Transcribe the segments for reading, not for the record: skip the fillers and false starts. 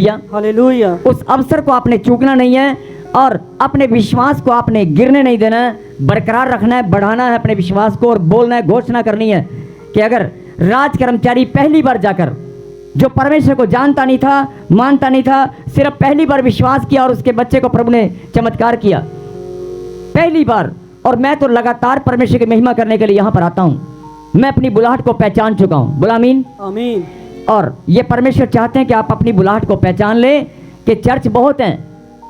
Hallelujah. उस अवसर को आपने चूकना नहीं है और अपने विश्वास को आपने गिरने नहीं देना है, बरकरार रखना है, बढ़ाना है अपने विश्वास को और बोलना है, घोषणा करनी है कि अगर राज कर्मचारी पहली बार जाकर, जो परमेश्वर को जानता नहीं था, मानता नहीं था, सिर्फ पहली बार विश्वास किया और उसके बच्चे को प्रभु ने चमत्कार किया पहली बार, और मैं तो लगातार परमेश्वर की महिमा करने के लिए यहाँ पर आता हूँ। मैं अपनी बुलाहट को पहचान चुका हूँ। बोला आमीन। आमीन। और ये परमेश्वर चाहते हैं कि आप अपनी बुलाहट को पहचान लें कि चर्च बहुत हैं,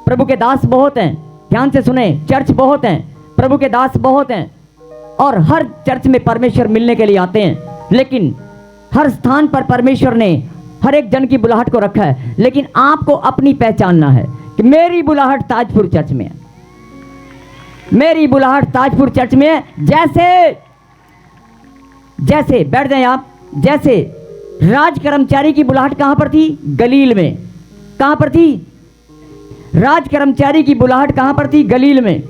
प्रभु के दास बहुत हैं। ध्यान से सुने, चर्च बहुत हैं, प्रभु के दास बहुत हैं और हर चर्च में परमेश्वर मिलने के लिए आते हैं, लेकिन हर स्थान पर परमेश्वर ने हर एक जन की बुलाहट को रखा है, लेकिन आपको अपनी पहचानना है कि मेरी बुलाहट ताजपुर चर्च में है, मेरी बुलाहट ताजपुर चर्च में है। जैसे बैठ जाएं आप, जैसे राज कर्मचारी की बुलाहट कहां पर थी? गलील में। कहां पर थी? राज कर्मचारी की बुलाहट कहां पर थी? गलील में।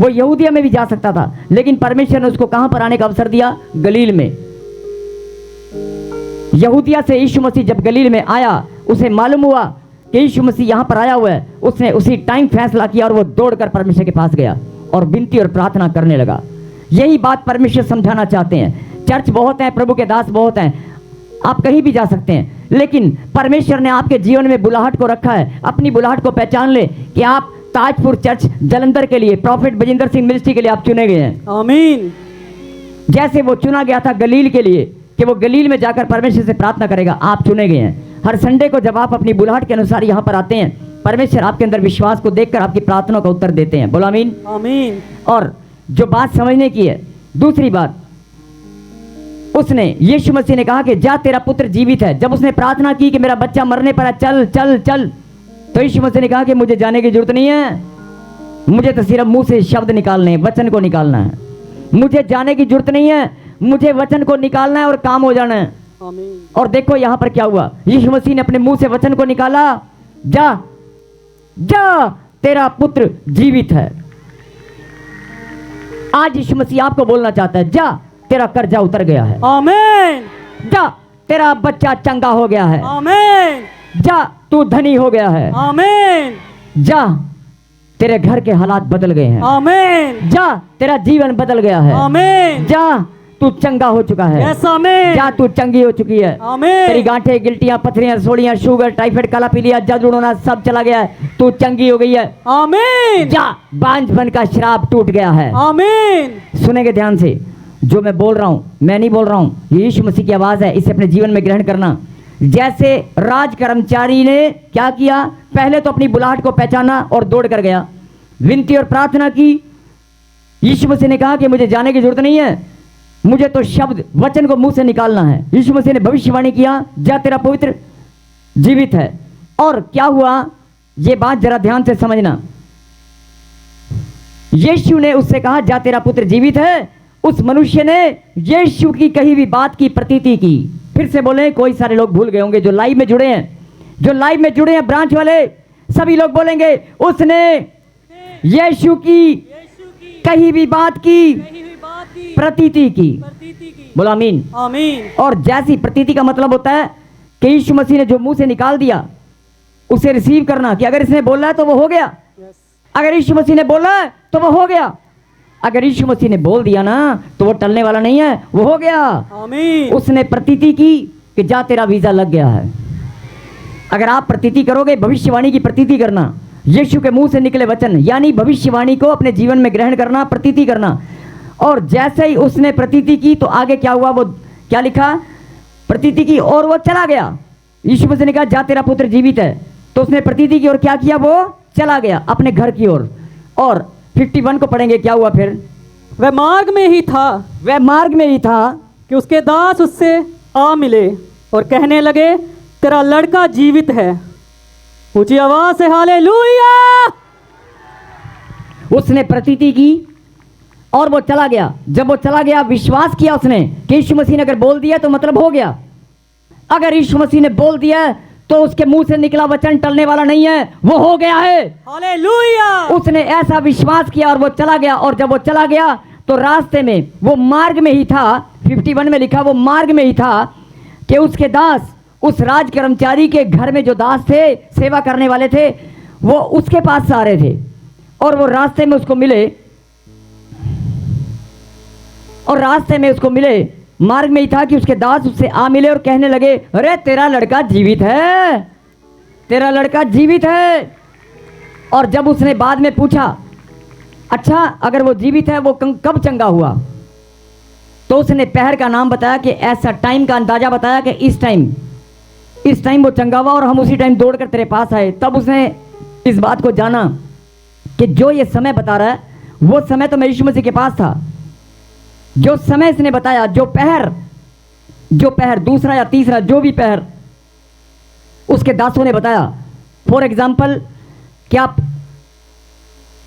वो यहूदिया में भी जा सकता था, लेकिन परमेश्वर ने उसको कहां पर आने का अवसर दिया? गलील में। यहूदिया से यीशु मसीह जब गलील में आया, उसे मालूम हुआ कि यीशु मसीह यहां पर आया हुआ है। उसने उसी टाइम फैसला किया और वो दौड़कर परमेश्वर के पास गया और विनती और प्रार्थना करने लगा। यही बात परमेश्वर समझाना चाहते हैं। चर्च बहुत है, प्रभु के दास बहुत हैं, आप कहीं भी जा सकते हैं, लेकिन परमेश्वर ने आपके जीवन में बुलाहट को रखा है। अपनी बुलाहट को पहचान ले कि आप ताजपुर चर्च जलंधर के लिए, प्रॉफिट बजिंदर सिंह मिनिस्ट्री के लिए आप चुने गए हैं। आमीन। जैसे वो चुना गया था गलील के लिए कि वो गलील में जाकर परमेश्वर से प्रार्थना करेगा, आप चुने गए हैं। हर संडे को जब आप अपनी बुलाहट के अनुसार यहाँ पर आते हैं, परमेश्वर आपके अंदर विश्वास को देखकर आपकी प्रार्थनाओं का उत्तर देते हैं। बोलो आमीन। आमीन। और जो बात समझने की है, दूसरी बात, उसने, यीशु मसीह ने कहा कि जा तेरा पुत्र जीवित है। जब उसने प्रार्थना की कि मेरा बच्चा मरने पर है, चल चल चल, तो यीशु मसीह ने कहा कि मुझे जाने की जरूरत नहीं है, मुझे तो सिर्फ मुंह से शब्द निकालने हैं, वचन को निकालना है। मुझे जाने की जरूरत नहीं है, मुझे वचन को निकालना है और काम हो जाना है। आमीन। और देखो यहां पर क्या हुआ, यीशु मसीह ने अपने मुंह से वचन को निकाला, जा जा तेरा पुत्र जीवित है। आज यीशु मसीह आपको बोलना चाहता है, जा तेरा कर्जा उतर गया है। आमीन। जा तेरा बच्चा चंगा हो गया है। आमीन। जा तू धनी हो गया है। आमीन। जा तेरे घर के हालात बदल गए हैं। आमीन। जा तेरा जीवन बदल गया है। आमीन। जा तू चंगा हो चुका है। यस आमीन। जा तू चंगी हो चुकी है। आमीन। तेरी गांठें, गिल्टियां, पथरियां, सोड़ियां, शुगर, टाइफाइड, काला पीलिया, जद उड़ना सब चला गया है, तू चंगी हो गई है। आमीन। जा बांझपन का श्राप टूट गया है। आमीन। सुनेंगे ध्यान से, जो मैं बोल रहा हूं मैं नहीं बोल रहा हूं, ये यीशु मसीह की आवाज है, इसे अपने जीवन में ग्रहण करना। जैसे राज कर्मचारी ने क्या किया, पहले तो अपनी बुलाहट को पहचाना और दौड़ कर गया, विनती और प्रार्थना की। यीशु मसीह ने कहा कि मुझे जाने की जरूरत नहीं है, मुझे तो शब्द वचन को मुंह से निकालना है। यीशु मसीह ने भविष्यवाणी किया, जा तेरा पवित्र जीवित है। और क्या हुआ, ये बात जरा ध्यान से समझना। यीशु ने उससे कहा, जा तेरा पुत्र जीवित है। उस मनुष्य ने यीशु की कही हुई बात की प्रतीति की। फिर से बोले, कोई सारे लोग भूल गए होंगे जो लाइव में जुड़े हैं, जो लाइव में जुड़े हैं ब्रांच वाले सभी लोग बोलेंगे, उसने यीशु की कही हुई बात की प्रतीति की। बोलो आमीन। आमीन। और जैसी प्रतीति का मतलब होता है कि यीशु मसीह ने जो मुंह से निकाल दिया उसे रिसीव करना, कि अगर इसने बोला है तो वो हो गया। अगर यीशु मसीह ने बोला है तो वो हो गया। अगर यीशु मसीह ने बोल दिया ना तो वो टलने वाला नहीं है, वो हो गया। आमीन। उसने प्रतीति की कि जा तेरा वीजा लग गया है। अगर आप प्रतीति करोगे, भविष्यवाणी की प्रतीति करना, यीशु के मुंह से निकले वचन यानी भविष्यवाणी को अपने जीवन में ग्रहण करना, प्रतीति करना। और जैसे ही उसने प्रतीति की तो आगे क्या हुआ, वो क्या लिखा, प्रतीति की और वो चला गया। यीशु मसीह ने कहा, जा तेरा पुत्र जीवित है, तो उसने प्रतीति की और क्या किया, वो चला गया अपने घर की ओर। और 51 को पढ़ेंगे, क्या हुआ फिर, वह मार्ग में ही था, वह मार्ग में ही था कि उसके दास उससे आ मिले और कहने लगे, तेरा लड़का जीवित है। ऊंची आवाज से हालेलुया। उसने प्रतीति की और वो चला गया। जब वो चला गया, विश्वास किया उसने कि यीशु मसीह ने अगर बोल दिया तो मतलब हो गया। अगर यीशु मसीह ने बोल दिया तो उसके मुंह से निकला वचन टलने वाला नहीं है, वो हो गया है। हालेलुया। उसने ऐसा विश्वास किया और वो चला गया। और जब वो चला गया तो रास्ते में, वो मार्ग में ही था, 51 में लिखा, वो मार्ग में ही था कि उसके दास उस राज कर्मचारी के घर में जो दास थे, सेवा करने वाले थे, वो उसके पास से आ रहे थे और वो रास्ते में उसको मिले, और रास्ते में उसको मिले, मार्ग में ही था कि उसके दास उससे आ मिले और कहने लगे, अरे तेरा लड़का जीवित है, तेरा लड़का जीवित है। और जब उसने बाद में पूछा, अच्छा अगर वो जीवित है वो कब चंगा हुआ, तो उसने पहर का नाम बताया कि ऐसा टाइम का अंदाजा बताया कि इस टाइम वो चंगा हुआ और हम उसी टाइम दौड़कर तेरे पास आए। तब उसने इस बात को जाना कि जो ये समय बता रहा है वो समय तो मैं यीशु मसीह के पास था। जो समय इसने बताया, जो पहर दूसरा या तीसरा जो भी पहर उसके दासों ने बताया, फॉर एग्जाम्पल क्या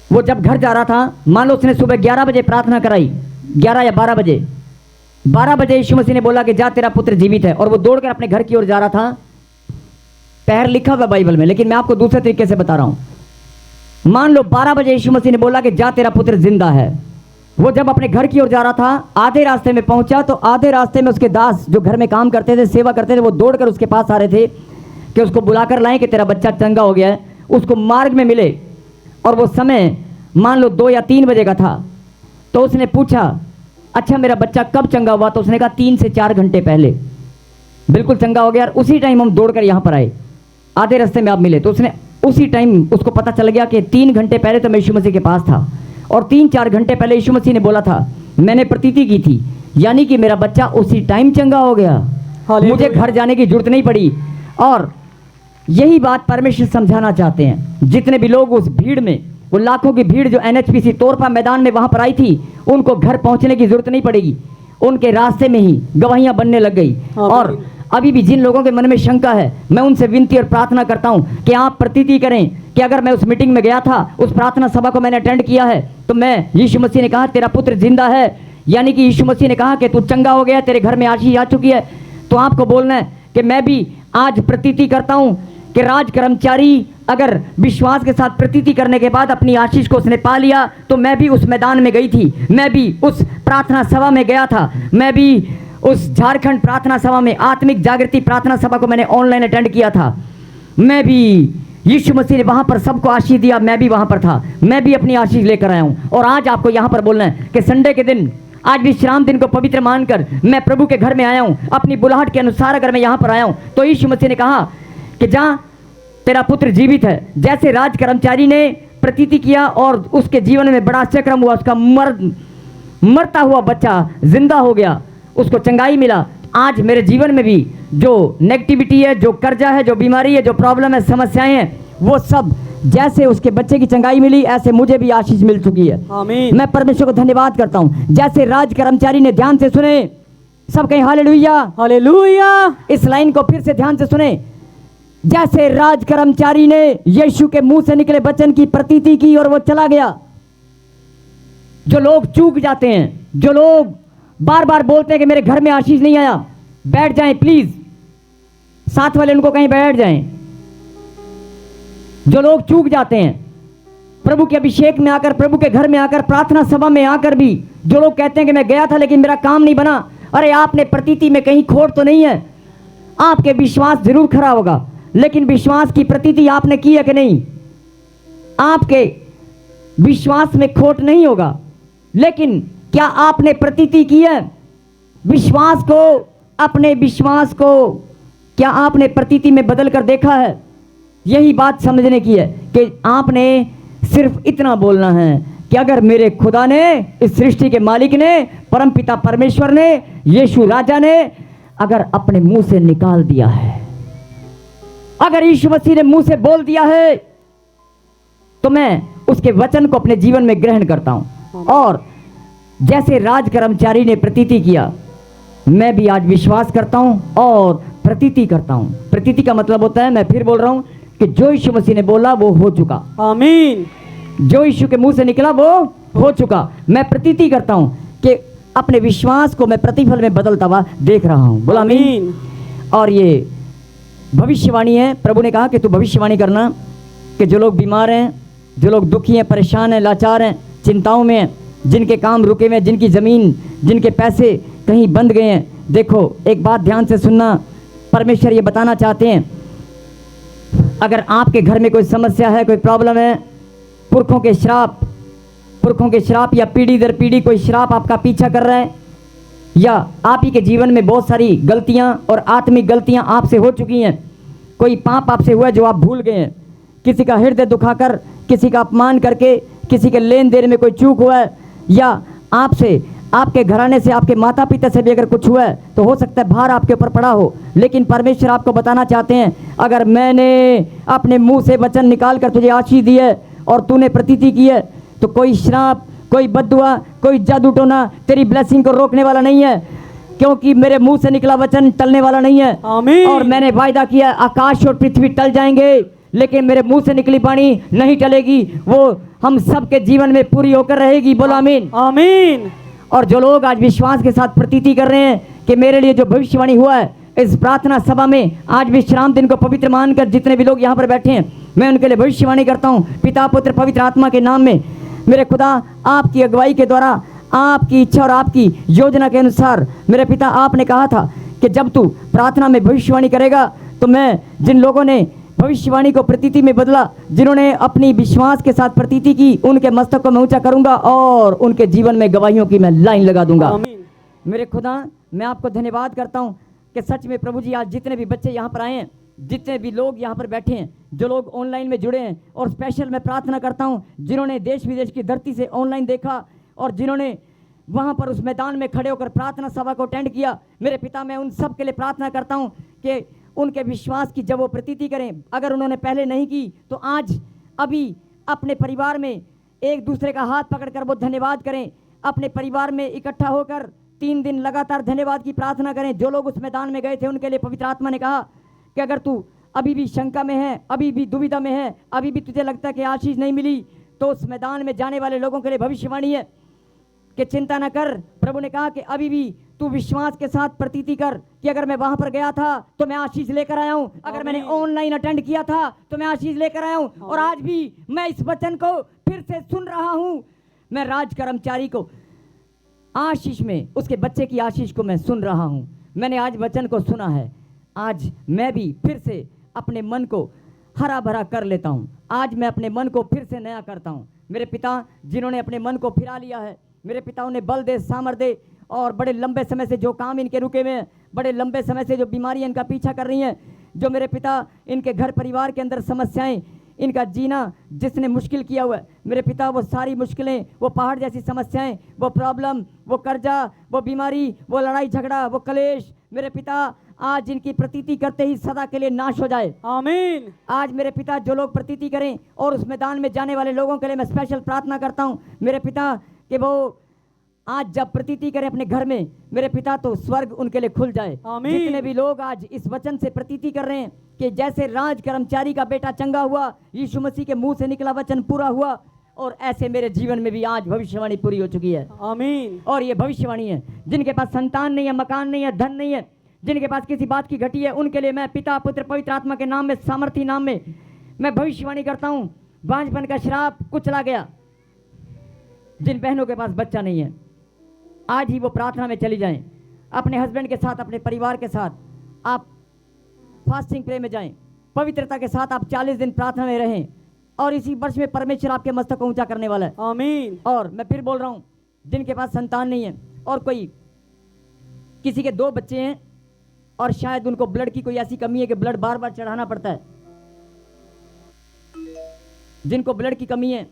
वो जब घर जा रहा था, मान लो उसने सुबह 11 बजे प्रार्थना कराई, 11 या 12 बजे यीशु मसीह ने बोला कि जा तेरा पुत्र जीवित है, और वो दौड़कर अपने घर की ओर जा रहा था। पहर लिखा हुआ बाइबल में, लेकिन मैं आपको दूसरे तरीके से बता रहा हूं। मान लो 12 बजे यीशु मसीह ने बोला कि जा तेरा पुत्र जिंदा है। वो जब अपने घर की ओर जा रहा था, आधे रास्ते में पहुंचा तो आधे रास्ते में उसके दास जो घर में काम करते थे, सेवा करते थे, वो दौड़कर उसके पास आ रहे थे कि उसको बुलाकर लाएं कि तेरा बच्चा चंगा हो गया है। उसको मार्ग में मिले और वो समय मान लो 2 या 3 बजे का था। तो उसने पूछा, अच्छा मेरा बच्चा कब चंगा हुआ? तो उसने कहा 3 से 4 घंटे पहले बिल्कुल चंगा हो गया। और उसी टाइम हम दौड़कर यहाँ पर आए, आधे रास्ते में आप मिले। तो उसने उसी टाइम उसको पता चल गया कि 3 घंटे पहले तो मैं यीशु मसीह के पास था, और 3-4 घंटे पहले यीशु मसीह ने बोला था, मैंने प्रतीति की थी, यानी कि मेरा बच्चा उसी टाइम चंगा हो गया, मुझे घर जाने की जरूरत नहीं पड़ी। और यही बात परमेश्वर समझाना चाहते हैं। जितने भी लोग उस भीड़ में, वो लाखों की भीड़ जो NHPC तोरपा मैदान में वहां पर आई थी, उनको घर पहुंचने की जरूरत नहीं पड़ेगी, उनके रास्ते में ही गवाहियां बनने लग गई। और अभी भी जिन लोगों के मन में शंका है, मैं उनसे विनती और प्रार्थना करता हूं कि आप प्रतीति करें कि अगर मैं उस मीटिंग में गया था, उस प्रार्थना सभा को मैंने अटेंड किया है, तो मैं, यीशु मसीह ने कहा तेरा पुत्र जिंदा है, यानी कि यीशु मसीह ने कहा कि तू चंगा हो गया, तेरे घर में आशीष आ चुकी है। तो आपको बोलना है कि मैं भी आज प्रतीति करता हूं कि राज कर्मचारी अगर विश्वास के साथ प्रतीति करने के बाद अपनी आशीष को उसने पा लिया, तो मैं भी उस मैदान में गई थी, मैं भी उस प्रार्थना सभा में गया था, मैं भी उस झारखंड प्रार्थना सभा में, आत्मिक जागृति प्रार्थना सभा को मैंने ऑनलाइन अटेंड किया था, मैं भी, यीशु मसीह ने वहां पर सबको आशीष दिया, मैं भी वहां पर था, मैं भी अपनी आशीष लेकर आया हूं। और आज आपको यहां पर बोलना है कि संडे के दिन, आज विश्राम दिन को पवित्र मानकर मैं प्रभु के घर में आया हूं, अपनी बुलाहट के अनुसार अगर मैं यहां पर आया हूं, तो यीशु मसीह ने कहा कि जा तेरा पुत्र जीवित है। जैसे राज कर्मचारी ने प्रतीति किया और उसके जीवन में बड़ा चक्रम हुआ, उसका मरता हुआ बच्चा जिंदा हो गया, उसको चंगाई मिला। आज मेरे जीवन में भी जो नेगेटिविटी है, जो कर्जा है, जो बीमारी है, जो प्रॉब्लम है, समस्याएं हैं, वो सब जैसे उसके बच्चे की चंगाई मिली, ऐसे मुझे भी आशीष मिल चुकी है। आमीन। मैं परमेश्वर को धन्यवाद करता हूं। जैसे राज कर्मचारी ने ध्यान से सुने, सब कहीं हालेलुया, हालेलुया। इस लाइन को फिर से ध्यान से सुने। जैसे राज कर्मचारी ने यीशु के मुंह से निकले वचन की प्रतीति की और वो चला गया। जो लोग चूक जाते हैं, जो लोग बार बार बोलते हैं कि मेरे घर में आशीष नहीं आया, बैठ जाएं प्लीज, साथ वाले उनको कहीं बैठ जाएं। जो लोग चूक जाते हैं, प्रभु के अभिषेक में आकर, प्रभु के घर में आकर, प्रार्थना सभा में आकर भी जो लोग कहते हैं कि मैं गया था लेकिन मेरा काम नहीं बना, अरे आपने प्रतीति में कहीं खोट तो नहीं है, आपके विश्वास जरूर खरा होगा, लेकिन विश्वास की प्रतीति आपने की है कि नहीं? आपके विश्वास में खोट नहीं होगा, लेकिन क्या आपने प्रतीति की है? विश्वास को, अपने विश्वास को क्या आपने प्रतीति में बदल कर देखा है? यही बात समझने की है कि आपने सिर्फ इतना बोलना है कि अगर मेरे खुदा ने, इस सृष्टि के मालिक ने, परमपिता परमेश्वर ने, यीशु राजा ने अगर अपने मुंह से निकाल दिया है, अगर यीशु मसीह ने मुंह से बोल दिया है, तो मैं उसके वचन को अपने जीवन में ग्रहण करता हूं। और जैसे राज कर्मचारी ने प्रतीति किया, मैं भी आज विश्वास करता हूं और प्रतीति करता हूं। प्रतीति का मतलब होता है, मैं फिर बोल रहा हूं, कि जो यीशु मसीह ने बोला वो हो चुका। आमीन। जो यीशु के मुंह से निकला वो हो चुका। मैं प्रतीति करता हूं कि अपने विश्वास को मैं प्रतिफल में बदलता हुआ देख रहा हूं। बोला आमीन। और ये भविष्यवाणी है। प्रभु ने कहा कि तू भविष्यवाणी करना कि जो लोग बीमार हैं, जो लोग दुखी हैं, परेशान हैं, लाचार हैं, चिंताओं में हैं, जिनके काम रुके हुए हैं, जिनकी ज़मीन, जिनके पैसे कहीं बंद गए हैं, देखो एक बात ध्यान से सुनना, परमेश्वर ये बताना चाहते हैं, अगर आपके घर में कोई समस्या है, कोई प्रॉब्लम है, पुरखों के श्राप या पीढ़ी दर पीढ़ी कोई श्राप आपका पीछा कर रहा है, या आप ही के जीवन में बहुत सारी गलतियां और आत्मिक गलतियां आपसे हो चुकी हैं, कोई पाप आपसे हुआ है जो आप भूल गए हैं, किसी का हृदय दुखाकर, किसी का अपमान करके, किसी के लेन देन में कोई चूक हुआ है, या आपसे, आपके घराने से, आपके माता पिता से भी अगर कुछ हुआ है तो हो सकता है भार आपके ऊपर पड़ा हो। लेकिन परमेश्वर आपको बताना चाहते हैं, अगर मैंने अपने मुंह से वचन निकाल कर तुझे आशीष दी है और तूने प्रतीति की है, तो कोई श्राप, कोई बद्दुआ, कोई जादू टोना तेरी ब्लेसिंग को रोकने वाला नहीं है, क्योंकि मेरे मुंह से निकला वचन टलने वाला नहीं है। आमीन। और मैंने वायदा किया, आकाश और पृथ्वी टल जाएंगे लेकिन मेरे मुंह से निकली वाणी नहीं टलेगी, वो हम सबके जीवन में पूरी होकर रहेगी। बोलो आमीन। आमीन। और जो लोग आज विश्वास के साथ प्रतीति कर रहे हैं कि मेरे लिए जो भविष्यवाणी हुआ है इस प्रार्थना सभा में, आज विश्राम दिन को पवित्र मानकर जितने भी लोग यहाँ पर बैठे हैं, मैं उनके लिए भविष्यवाणी करता हूँ पिता पुत्र पवित्र आत्मा के नाम में। मेरे खुदा, आपकी अगुवाई के द्वारा, आपकी इच्छा और आपकी योजना के अनुसार, मेरे पिता, आपने कहा था कि जब तू प्रार्थना में भविष्यवाणी करेगा तो मैं जिन लोगों ने भविष्यवाणी को प्रतीति में बदला, जिन्होंने अपनी विश्वास के साथ प्रतीति की, उनके मस्तक को मैं ऊंचा करूंगा और उनके जीवन में गवाहियों की मैं लाइन लगा दूंगा। आमीन। मेरे खुदा, मैं आपको धन्यवाद करता हूं कि सच में प्रभु जी, आज जितने भी बच्चे यहाँ पर आए हैं, जितने भी लोग यहाँ पर बैठे हैं, जो लोग ऑनलाइन में जुड़े हैं, और स्पेशल मैं प्रार्थना करता हूँ जिन्होंने देश विदेश की धरती से ऑनलाइन देखा और जिन्होंने वहाँ पर उस मैदान में खड़े होकर प्रार्थना सभा को अटेंड किया, मेरे पिता, मैं उन सब के लिए प्रार्थना करता हूँ कि उनके विश्वास की जब वो प्रतीति करें, अगर उन्होंने पहले नहीं की तो आज अभी अपने परिवार में एक दूसरे का हाथ पकड़कर वो धन्यवाद करें, अपने परिवार में इकट्ठा होकर 3 दिन लगातार धन्यवाद की प्रार्थना करें। जो लोग उस मैदान में गए थे उनके लिए पवित्र आत्मा ने कहा कि अगर तू अभी भी शंका में है, अभी भी दुविधा में है, अभी भी तुझे लगता है कि आशीष नहीं मिली, तो उस मैदान में जाने वाले लोगों के लिए भविष्यवाणी है कि चिंता न कर। प्रभु ने कहा कि अभी भी तू विश्वास के साथ प्रतीति कर कि अगर मैं वहां पर गया था तो मैं आशीष लेकर आया हूं, अगर मैंने ऑनलाइन अटेंड किया था तो मैं आशीष लेकर आया हूं, और आज भी मैं इस वचन को फिर से सुन रहा हूं। मैं राज कर्मचारी को आशीष में, उसके बच्चे की आशीष को मैं सुन रहा हूं। मैंने आज वचन को सुना है, आज मैं भी फिर से अपने मन को हरा भरा कर लेता हूं, आज मैं अपने मन को फिर से नया करता हूं। मेरे पिता, जिन्होंने अपने मन को फिरा लिया है, मेरे पिता, उन्हें बल दे, सामर्थ दे, और बड़े लंबे समय से जो काम इनके रुके हुए हैं, बड़े लंबे समय से जो बीमारियां इनका पीछा कर रही हैं, जो मेरे पिता इनके घर परिवार के अंदर समस्याएं, इनका जीना जिसने मुश्किल किया हुआ है, मेरे पिता, वो सारी मुश्किलें, वो पहाड़ जैसी समस्याएं, वो प्रॉब्लम, वो कर्जा, वो बीमारी, वो लड़ाई झगड़ा, वो कलेश, मेरे पिता, आज इनकी प्रतीति करते ही सदा के लिए नाश हो जाए। आमीन। आज मेरे पिता, जो लोग प्रतीति करें और उस मैदान में जाने वाले लोगों के लिए मैं स्पेशल प्रार्थना करता हूँ मेरे पिता कि वो आज जब प्रतीति करें अपने घर में, मेरे पिता, तो स्वर्ग उनके लिए खुल जाए। आमीन। जितने भी लोग आज इस वचन से प्रतीति कर रहे हैं कि जैसे राज कर्मचारी का बेटा चंगा हुआ, यीशु मसीह के मुंह से निकला वचन पूरा हुआ, और ऐसे मेरे जीवन में भी आज भविष्यवाणी पूरी हो चुकी है। आमीन। और ये भविष्यवाणी है, जिनके पास संतान नहीं है, मकान नहीं है, धन नहीं है, जिनके पास किसी बात की घटी है, उनके लिए मैं पिता पुत्र पवित्र आत्मा के नाम में, सामर्थी नाम में मैं भविष्यवाणी करता हूँ, बांझपन का श्राप कुचला गया। जिन बहनों के पास बच्चा नहीं है, आज ही वो प्रार्थना में चली जाएं, अपने हस्बैंड के साथ, अपने परिवार के साथ आप फास्टिंग प्रे में जाएं, पवित्रता के साथ आप 40 दिन प्रार्थना में रहें, और इसी वर्ष में परमेश्वर आपके मस्तक को ऊंचा करने वाला है। आमीन। और मैं फिर बोल रहा हूं, जिनके पास संतान नहीं है, और कोई किसी के 2 बच्चे हैं और शायद उनको ब्लड की कोई ऐसी कमी है कि ब्लड बार बार चढ़ाना पड़ता है, जिनको ब्लड की कमी है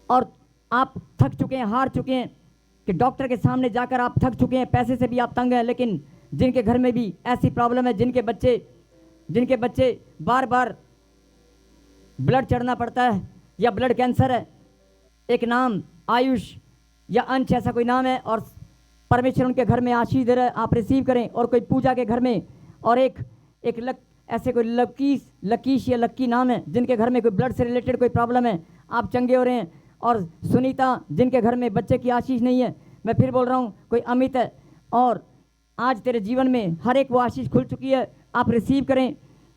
और आप थक चुके हैं, हार चुके हैं कि डॉक्टर के सामने जाकर आप थक चुके हैं, पैसे से भी आप तंग हैं, लेकिन जिनके घर में भी ऐसी प्रॉब्लम है, जिनके बच्चे बार बार ब्लड चढ़ना पड़ता है, या ब्लड कैंसर है, एक नाम आयुष या अंश ऐसा कोई नाम है, और परमेश्वर उनके घर में आशीष दे रहा है, आप रिसीव करें। और कोई पूजा के घर में, और ऐसे कोई लकीश या लक्की नाम है, जिनके घर में कोई ब्लड से रिलेटेड कोई प्रॉब्लम है, आप चंगे हो रहे हैं। और सुनीता, जिनके घर में बच्चे की आशीष नहीं है, मैं फिर बोल रहा हूँ, कोई अमित है, और आज तेरे जीवन में हर एक वो आशीष खुल चुकी है, आप रिसीव करें।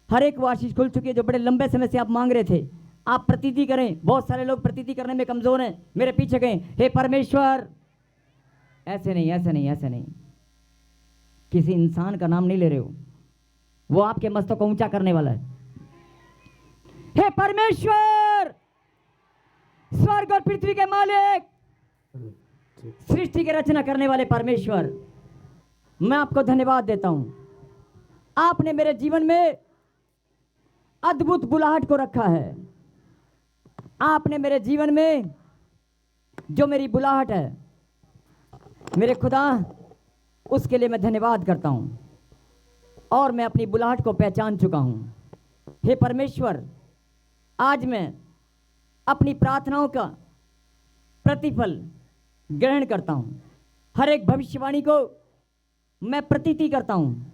हर एक वो आशीष खुल चुकी है जो बड़े लंबे समय से आप मांग रहे थे, आप प्रतीति करें। बहुत सारे लोग प्रतीति करने में कमज़ोर हैं, मेरे पीछे गए, हे परमेश्वर, ऐसे नहीं, ऐसे नहीं, ऐसे नहीं, किसी इंसान का नाम नहीं ले रहे हो, वो आपके मस्तक को ऊंचा करने वाला है। हे परमेश्वर, स्वर्ग और पृथ्वी के मालिक, सृष्टि की रचना करने वाले परमेश्वर, मैं आपको धन्यवाद देता हूं। आपने मेरे जीवन में अद्भुत बुलाहट को रखा है। आपने मेरे जीवन में जो मेरी बुलाहट है, मेरे खुदा, उसके लिए मैं धन्यवाद करता हूं। और मैं अपनी बुलाहट को पहचान चुका हूं। हे परमेश्वर, आज मैं अपनी प्रार्थनाओं का प्रतिफल ग्रहण करता हूं। हर एक भविष्यवाणी को मैं प्रतीति करता हूं,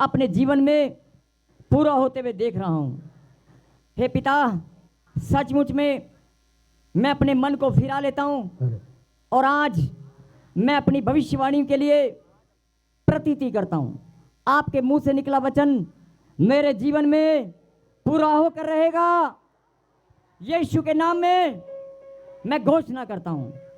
अपने जीवन में पूरा होते हुए देख रहा हूं। हे पिता, सचमुच में मैं अपने मन को फिरा लेता हूं और आज मैं अपनी भविष्यवाणी के लिए प्रतीति करता हूं। आपके मुंह से निकला वचन मेरे जीवन में पूरा होकर रहेगा। यीशु के नाम में मैं घोषणा करता हूं।